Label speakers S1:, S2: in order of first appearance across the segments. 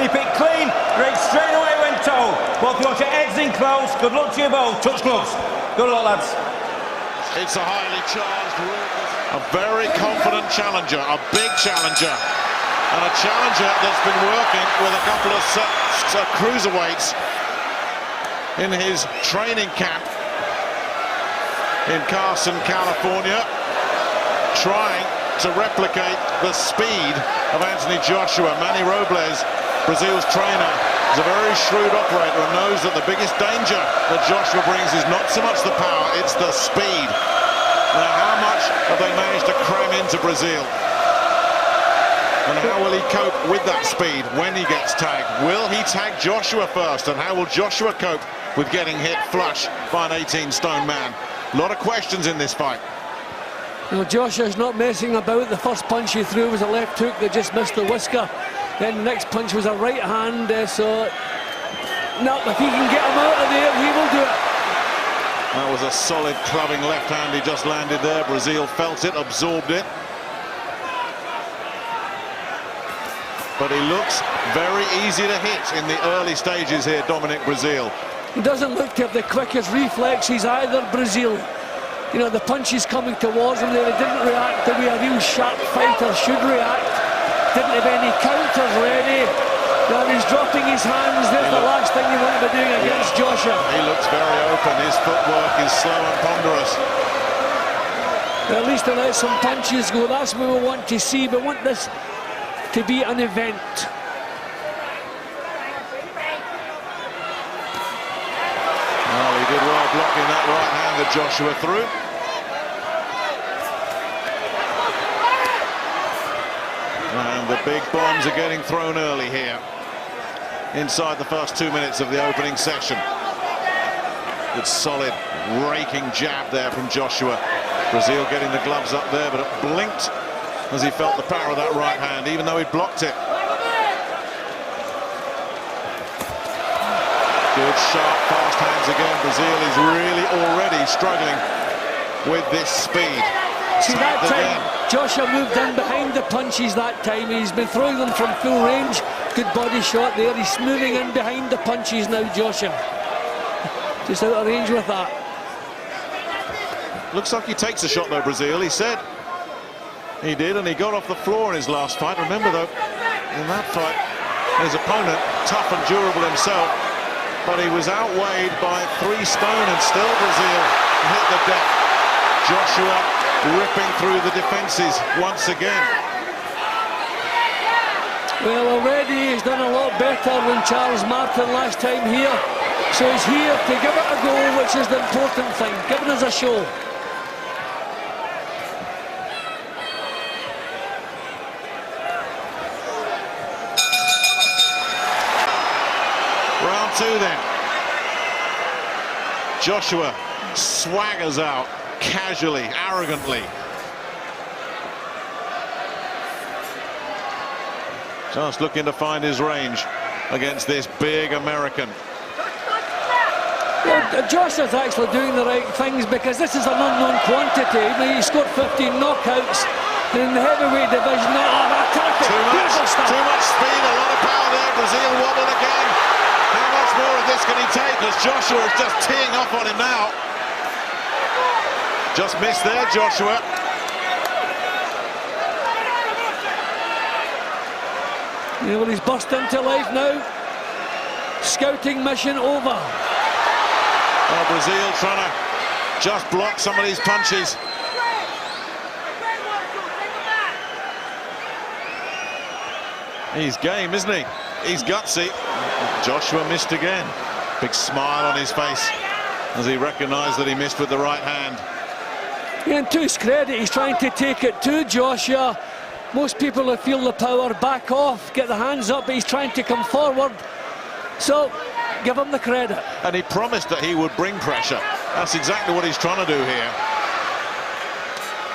S1: Keep it clean. Great straight away when told. Both you want your heads in close. Good luck to you both. Touch gloves. Good luck, lads.
S2: It's a highly charged room. A very confident challenger, a big challenger, and a challenger that's been working with a couple of cruiserweights in his training camp in Carson, California, trying to replicate the speed of Anthony Joshua. Manny Robles, Breazeale's trainer, is a very shrewd operator and knows that the biggest danger that Joshua brings is not so much the power, it's the speed. Now, how much have they managed to cram into Breazeale? And how will he cope with that speed when he gets tagged? Will he tag Joshua first? And how will Joshua cope with getting hit flush by an 18-stone man? A lot of questions in this fight.
S3: Well, Joshua's not messing about. The first punch he threw was a left hook that just missed the whisker. Then the next punch was a right hand, so no, if he can get him out of there, he will do it.
S2: That was a solid clubbing left hand he just landed there. Breazeale felt it, absorbed it. But he looks very easy to hit in the early stages here, Dominic Breazeale.
S3: He doesn't look to have the quickest reflexes either, Breazeale. You know, the punches coming towards him there, he didn't react the way a real sharp fighter should react. Didn't have any counters ready. Now he's dropping his hands. There's the last thing you want to be doing against Joshua.
S2: He looks very open. His footwork is slow and ponderous.
S3: At least he let some punches go. That's what we want to see. We want this to be an event.
S2: Well, he did well blocking that right hand that Joshua threw. And the big bombs are getting thrown early here, inside the first 2 minutes of the opening session. Good solid raking jab there from Joshua. Breazeale getting the gloves up there, but it blinked as he felt the power of that right hand, even though he blocked it. Good sharp fast hands again. Breazeale is really already struggling with this speed.
S3: See, that time Joshua moved in behind the punches that time. He's been throwing them from full range. Good body shot there. He's moving in behind the punches now, Joshua. Just out of range with that.
S2: Looks like he takes a shot though, Breazeale. He said he did, and he got off the floor in his last fight. Remember though, in that fight, his opponent, tough and durable himself, but he was outweighed by 3 stone, and still Breazeale hit the deck. Joshua ripping through the defenses once again.
S3: Well, already he's done a lot better than Charles Martin last time here. So he's here to give it a go, which is the important thing, giving us a show.
S2: Round 2 then. Joshua swaggers out casually, arrogantly. Just looking to find his range against this big American.
S3: Well, Joshua's actually doing the right things, because this is an unknown quantity. I mean, he scored 15 knockouts in the heavyweight division.
S2: Too much speed, a lot of power there. Breazeale wobbled again. How much more of this can he take, as Joshua is just teeing off on him now? Just missed there, Joshua.
S3: Yeah, well, he's burst into life now. Scouting mission over.
S2: Well, Breazeale trying to just block some of these punches. He's game, isn't he? He's gutsy. Joshua missed again. Big smile on his face as he recognised that he missed with the right hand.
S3: Yeah, and to his credit, he's trying to take it to Joshua. Most people who feel the power back off, get the hands up, but he's trying to come forward. So, give him the credit.
S2: And he promised that he would bring pressure. That's exactly what he's trying to do here.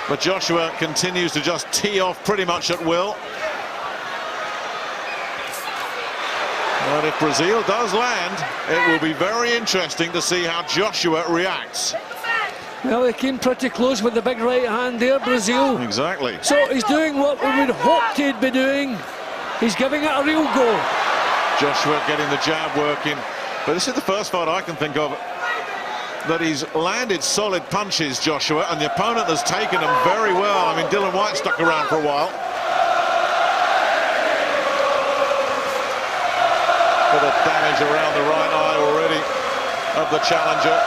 S2: But Joshua continues to just tee off pretty much at will. But if Breazeale does land, it will be very interesting to see how Joshua reacts.
S3: Well, he came pretty close with the big right hand there, Breazeale.
S2: Exactly.
S3: So he's doing what we would hoped he'd be doing. He's giving it a real go.
S2: Joshua getting the jab working. But this is the first fight I can think of that he's landed solid punches, Joshua, and the opponent has taken them very well. I mean, Dillian Whyte stuck around for a while. Bit of damage around the right eye already of the challenger.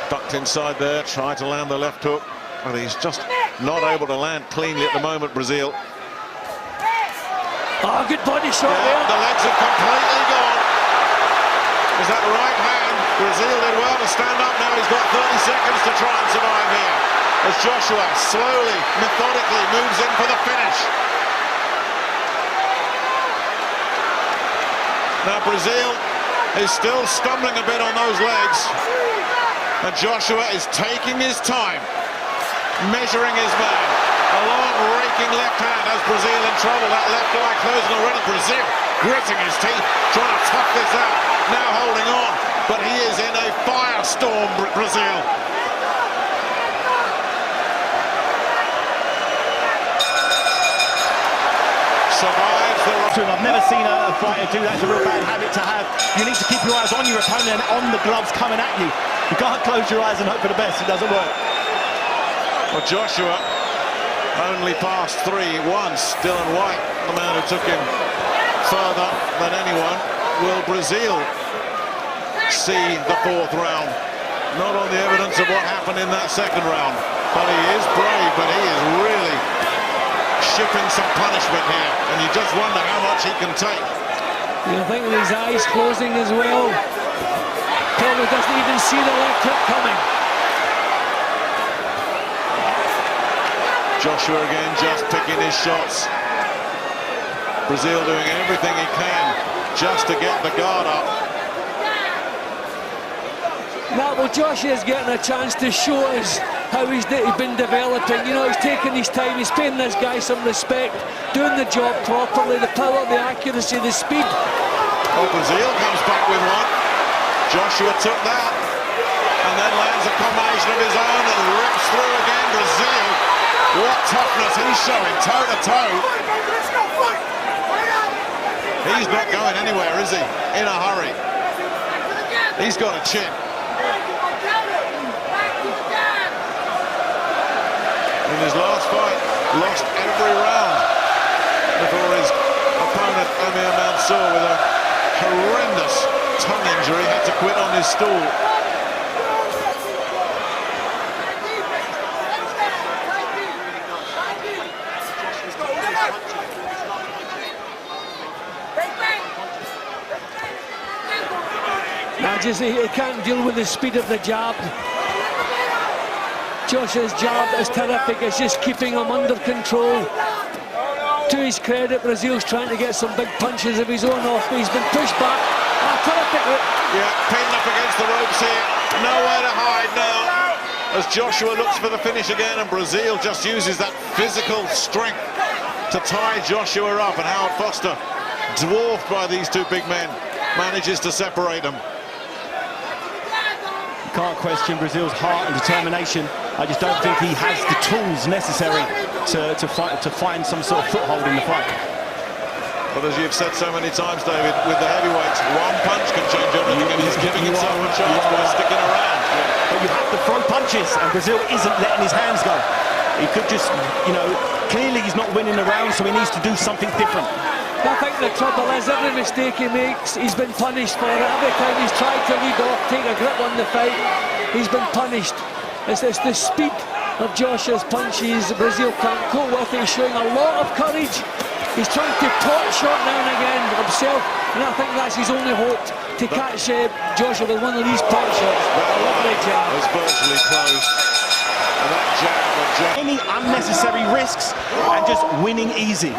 S2: Ducked inside there, tried to land the left hook, but he's just not able to land cleanly at the moment, Breazeale.
S3: Oh, good body shot there.
S2: The legs are completely gone. Is that right hand? Breazeale did well to stand up. Now he's got 30 seconds to try and survive here, as Joshua slowly, methodically moves in for the finish. Now Breazeale is still stumbling a bit on those legs, and Joshua is taking his time, measuring his man. A long raking left hand has Breazeale in trouble. That left eye closing already. Breazeale gritting his teeth, trying to tough this out. Now holding on, but he is in a firestorm, Breazeale. Survives the...
S4: I've never seen a fighter do that. It's a real bad habit to have. You need to keep your eyes on your opponent and on the gloves coming at you. You can't close your eyes and hope for the best. It doesn't work.
S2: Well, Joshua only passed 3 once. Dillian Whyte, the man who took him further than anyone. Will Breazeale see the 4th round? Not on the evidence of what happened in that 2nd round. But he is brave, but he is really shipping some punishment here. And you just wonder how much he can take.
S3: You think with his eyes closing as well. Probably doesn't even see the left hook coming.
S2: Joshua again just picking his shots. Breazeale doing everything he can just to get the guard up.
S3: Now, well, Joshua's getting a chance to show us how he's been developing. You know, he's taking his time, he's paying this guy some respect, doing the job properly, the power, the accuracy, the speed.
S2: Oh, Breazeale comes back with one. Joshua took that and then lands a combination of his own and rips through again. Breazeale, what toughness he's showing, toe to toe. He's not going anywhere, is he? In a hurry. He's got a chin. In his last fight, lost every round before his opponent, Amir Mansour, with a horrendous tongue injury, had to quit on his stool.
S3: He can't deal with the speed of the jab. Joshua's jab is terrific. It's just keeping him under control. To his credit, Breazeale's trying to get some big punches of his own off, but he's been pushed back. Terrific.
S2: Yeah, pinned up against the ropes here. Nowhere to hide now, as Joshua looks for the finish again, and Breazeale just uses that physical strength to tie Joshua up, and Howard Foster, dwarfed by these 2 big men, manages to separate them.
S4: Can't question Breazeale's heart and determination. I just don't think he has the tools necessary to find some sort of foothold in the fight.
S2: But as you've said so many times, David, with the heavyweights, one punch can change everything, and he's giving himself a chance by sticking around.
S4: But you have to throw punches, and Breazeale isn't letting his hands go. He could just, you know, clearly he's not winning the round, so he needs to do something different.
S3: I think the trouble is, every mistake he makes, he's been punished for it. Every time he's tried to lead off, take a grip on the fight, he's been punished. It's the speed of Joshua's punches Breazeale can't cope with. He's showing a lot of courage. He's trying to pot shot now and again himself, and I think that's his only hope, to catch Joshua with one of these pot shots. A lovely jab.
S2: It's virtually closed. And that jab.
S4: Any unnecessary risks and just winning easy.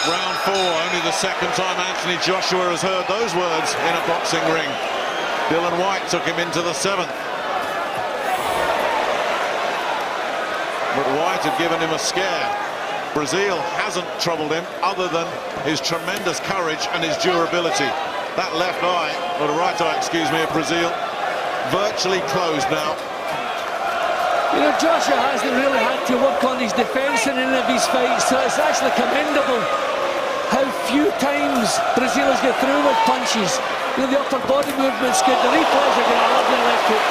S2: Round 4, only the 2nd time Anthony Joshua has heard those words in a boxing ring. Dillian Whyte took him into the 7th. But Whyte had given him a scare. Breazeale hasn't troubled him, other than his tremendous courage and his durability. That left eye, or the right eye, excuse me, of Breazeale, virtually closed now.
S3: You know, Joshua hasn't really had to work on his defence in any of his fights, so it's actually commendable how few times Breazeale's get through with punches. You know, the upper body movement's good, the replays are good. I love the left hook.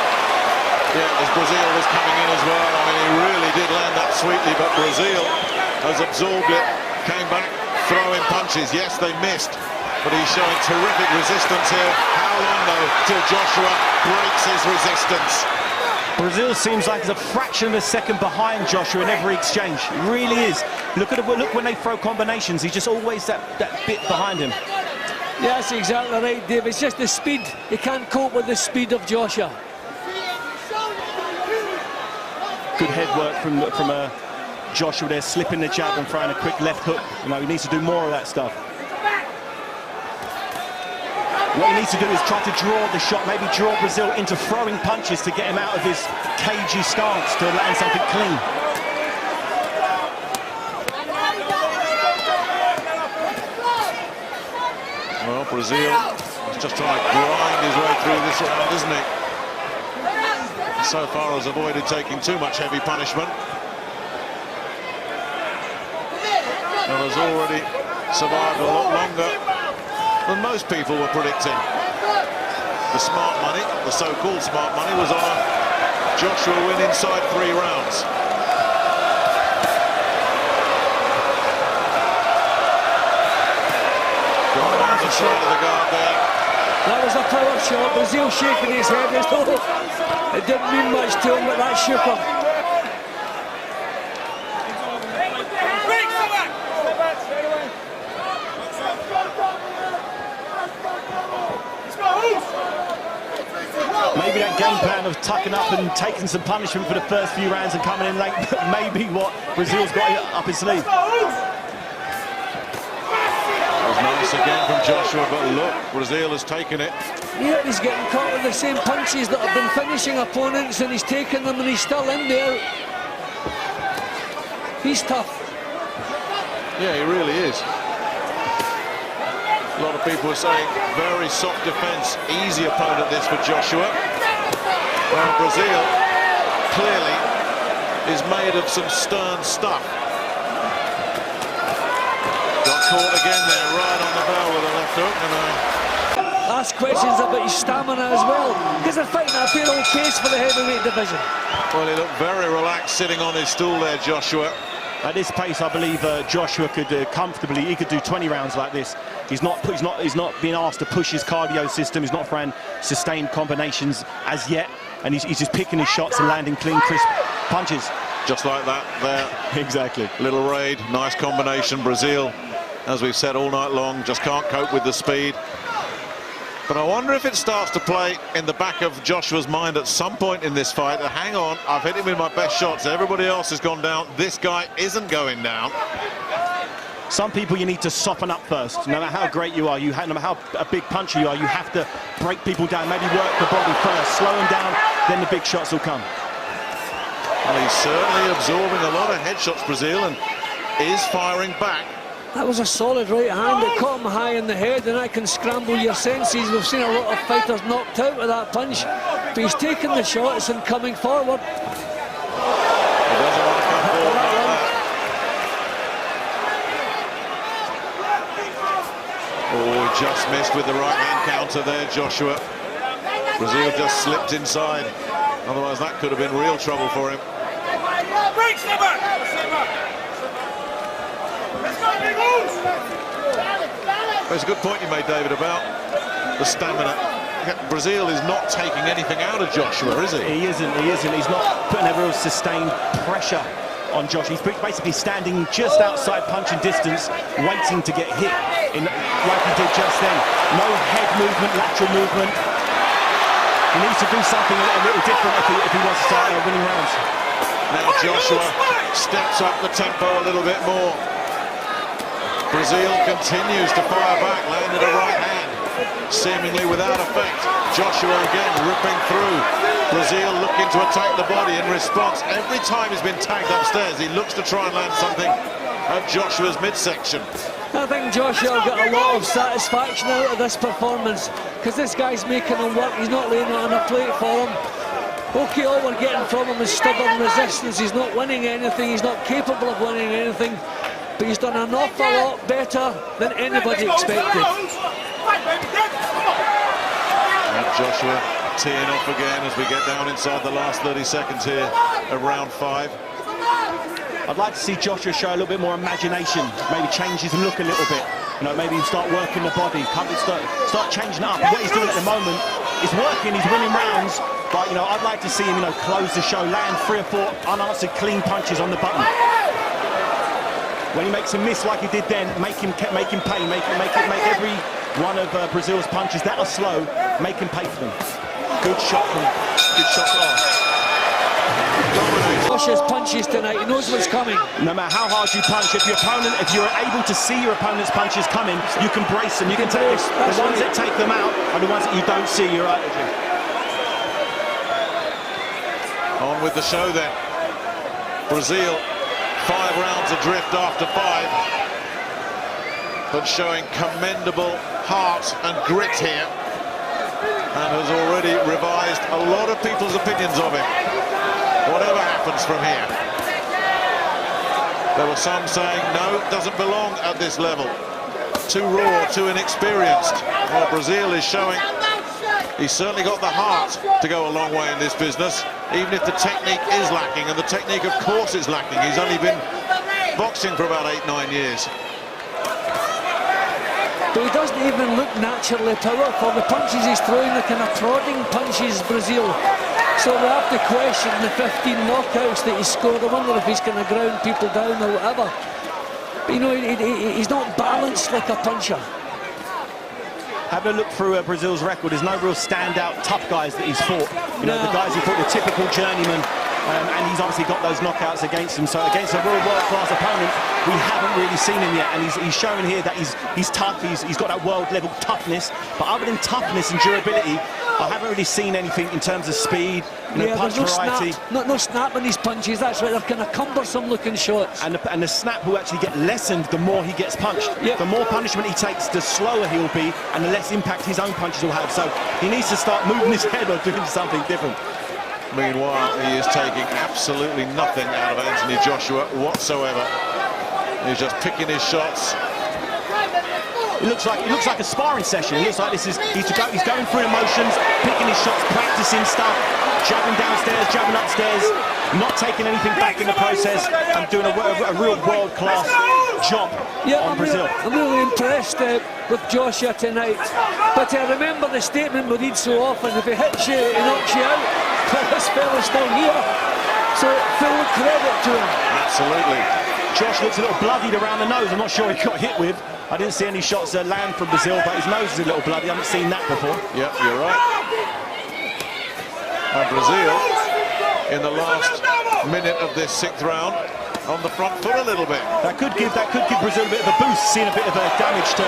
S2: Yeah, as Breazeale was coming in as well, I mean, he really did land that sweetly, but Breazeale has absorbed it, came back, throwing punches. Yes, they missed, but he's showing terrific resistance here. How long, though, till Joshua breaks his resistance?
S4: Breazeale seems like he's a fraction of a second behind Joshua in every exchange. He really is. Look when they throw combinations, he's just always that bit behind him.
S3: Yeah, that's exactly right, Dave. It's just the speed. He can't cope with the speed of Joshua.
S4: Good head work from Joshua there, slipping the jab and throwing a quick left hook. You know, he needs to do more of that stuff. What he needs to do is try to draw the shot, maybe draw Breazeale into throwing punches to get him out of his cagey stance to land something clean.
S2: Well, Breazeale is just trying to grind his way through this round, isn't he? So far has avoided taking too much heavy punishment. And has already survived a lot longer than most people were predicting. The smart money, the so-called smart money, was on a Joshua win inside 3 rounds. Got on the side of the guard there.
S3: That was a power shot. Breazeale shaking his head as though it didn't mean much to him, but that shook him.
S4: Maybe that game plan of tucking up and taking some punishment for the first few rounds and coming in late, maybe what Breazeale's got up his sleeve.
S2: That was nice again from Joshua, but look, Breazeale has taken it.
S3: Yeah, he's getting caught with the same punches that have been finishing opponents, and he's taken them and he's still in there. He's tough.
S2: Yeah, he really is. A lot of people are saying very soft defence, easy opponent this for Joshua. Well, Breazeale clearly is made of some stern stuff. Got caught again there, right on the bell with a left hook, and
S3: Ask questions about his stamina as well, because they're fighting at a fair old pace for the heavyweight division.
S2: well, he looked very relaxed sitting on his stool there, Joshua.
S4: At this pace, I believe Joshua could comfortably, he could do 20 rounds like this. He's not being asked to push his cardio system. He's not trying sustained combinations as yet, and he's just picking his shots and landing clean, crisp punches.
S2: Just like that there.
S4: Exactly.
S2: Little raid, nice combination. Breazeale, as we've said all night long, just can't cope with the speed. But I wonder if it starts to play in the back of Joshua's mind at some point in this fight. Hang on, I've hit him with my best shots. Everybody else has gone down. This guy isn't going down.
S4: Some people you need to soften up first. No matter how great you are, no matter how a big puncher you are, you have to break people down, maybe work the body first, slow them down, then the big shots will come.
S2: Well, he's certainly absorbing a lot of headshots, Breazeale, and is firing back.
S3: That was a solid right hand. It caught him high in the head, and that can scramble your senses. We've seen a lot of fighters knocked out with that punch, but he's taking the shots and coming forward.
S2: He doesn't want to come forward like that. Oh, he just missed with the right hand counter there, Joshua. Breazeale just slipped inside. Otherwise, that could have been real trouble for him. There's a good point you made, David, about the stamina. Breazeale is not taking anything out of Joshua, is he?
S4: He isn't. He's not putting a real sustained pressure on Joshua. He's basically standing just outside punching distance, waiting to get hit, like he did just then. No head movement, lateral movement. He needs to do something a little different if he wants to start winning rounds.
S2: Now Joshua steps up the tempo a little bit more. Breazeale continues to fire back, landed a right hand, seemingly without effect. Joshua again ripping through. Breazeale looking to attack the body in response. Every time he's been tagged upstairs, he looks to try and land something at Joshua's midsection.
S3: I think Joshua got a lot of satisfaction out of this performance, because this guy's making him work. He's not laying it on a plate for him. Okay, all we're getting from him is stubborn resistance. He's not winning anything, he's not capable of winning anything, but he's done an awful lot better than anybody expected.
S2: And Joshua teeing off again as we get down inside the last 30 seconds here of round 5.
S4: I'd like to see Joshua show a little bit more imagination, maybe change his look a little bit. You know, maybe start working the body, start changing it up. What he's doing at the moment is working, he's winning rounds, but, you know, I'd like to see him, you know, close the show, land 3 or 4 unanswered clean punches on the button. When he makes a miss like he did then, make him pay, make every one of Breazeale's punches that are slow, make him pay for them. Good shot.
S3: Joshua's punches tonight, he knows what's coming.
S4: No matter how hard you punch, if you're able to see your opponent's punches coming, you can brace them. You can take the ones that take them out and the ones that you don't see. You're right.
S2: On with the show then. Breazeale, 5 rounds adrift after 5, but showing commendable heart and grit here, and has already revised a lot of people's opinions of him. Whatever happens from here. There were some saying, no, it doesn't belong at this level. Too raw, too inexperienced. Well, Breazeale is showing he's certainly got the heart to go a long way in this business, even if the technique is lacking, and the technique, of course, is lacking. He's only been boxing for about 8-9 years.
S3: But he doesn't even look naturally powerful. The punches he's throwing, the kind of prodding punches, Breazeale. So we have to question the 15 knockouts that he's scored. I wonder if he's going to ground people down or whatever. But, you know, he's not balanced like a puncher.
S4: Having a look through Breazeale's record, there's no real standout tough guys that he's fought. You know, the guys he fought, the typical journeyman, and he's obviously got those knockouts against him. So against a real world-class opponent, we haven't really seen him yet, and he's showing here that he's tough. He's got that world-level toughness. But other than toughness and durability, I haven't really seen anything in terms of speed, punch variety.
S3: No snap in these punches. That's right. They're kind of cumbersome-looking shots.
S4: And the snap will actually get lessened the more he gets punched. Yep. The more punishment he takes, the slower he'll be, and the less impact his own punches will have. So he needs to start moving his head or doing something different.
S2: Meanwhile, he is taking absolutely nothing out of Anthony Joshua whatsoever. He's just picking his shots.
S4: It looks like a sparring session. It looks like he's going through emotions, picking his shots, practicing stuff, jabbing downstairs, jabbing upstairs, not taking anything back in the process, and doing a real world-class job on Breazeale.
S3: I'm really impressed with Joshua tonight. But remember the statement we read so often: if he hits you, he knocks you out. But this fella's still here, so full credit to him.
S2: Absolutely.
S4: Josh looks a little bloodied around the nose. I'm not sure he got hit with. I didn't see any shots land from Breazeale, but his nose is a little bloody. I haven't seen that before.
S2: Yep, you're right. And Breazeale, in the last minute of this 6th round, on the front foot a little bit.
S4: That could give Breazeale a bit of a boost, seeing a bit of damage to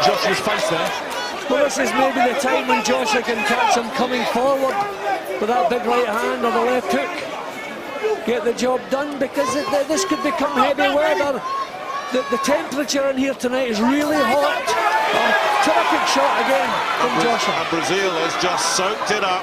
S4: Joshua's face there.
S3: Well, this is maybe the time when Joshua can catch him coming forward with that big right hand or the left hook. Get the job done, because this could become heavy weather. The temperature in here tonight is really hot. Terrific shot again from Joshua.
S2: And Breazeale has just soaked it up.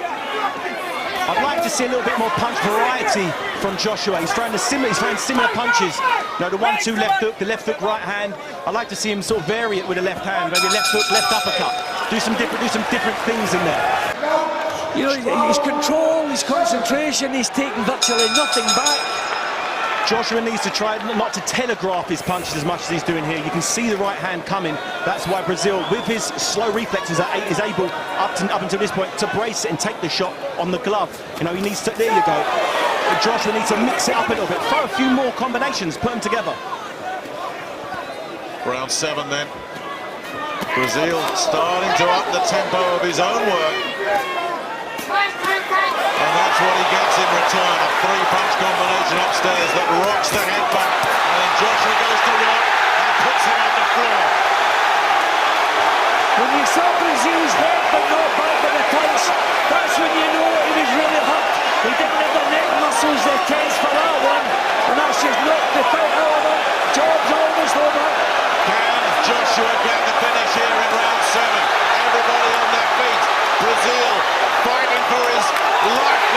S4: I'd like to see a little bit more punch variety from Joshua. He's throwing similar punches. You know, the 1-2 left hook, the left hook right hand. I'd like to see him sort of vary it with the left hand, maybe left hook, left uppercut. Do some different things in there.
S3: You know, his control, his concentration, he's taking virtually nothing back.
S4: Joshua needs to try not to telegraph his punches as much as he's doing here. You can see the right hand coming. That's why Breazeale, with his slow reflexes, is able, up until this point, to brace it and take the shot on the glove. You know, he needs to, there you go. Joshua needs to mix it up a little bit, throw a few more combinations, put them together.
S2: Round 7 then. Breazeale starting to up the tempo of his own work. And that's what he gets in return, a 3-punch combination upstairs that rocks the head back. And then Joshua goes to work and puts him on the floor.
S3: When you saw Breazeale's head but not back by the punch, that's when you know he was really hurt. He didn't have the neck muscles that tense for that one, and that's just knocked the fight out of him. Job's almost over.
S2: Can Joshua get the finish here in round 7? Everybody on their feet. Breazeale fighting for his life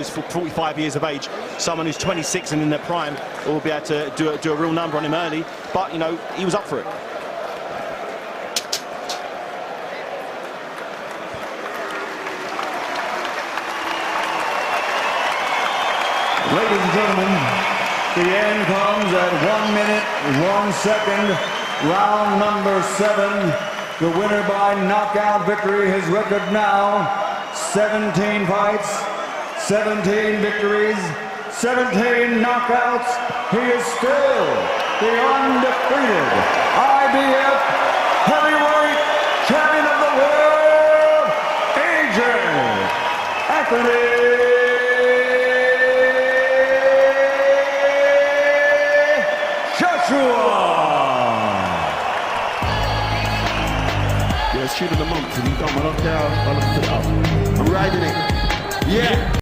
S4: who's 45 years of age, someone who's 26 and in their prime will be able to do a real number on him early. But, you know, he was up for it.
S5: Ladies and gentlemen, the end comes at 1 minute, 1 second, round number 7. The winner by knockout victory, his record now, 17 fights, 17 victories, 17 knockouts. He is still the undefeated IBF heavyweight champion of the world, Anthony.
S6: Yeah, it's tune of the month, and you done my knockout. I'll put it up. I'm riding it. Yeah.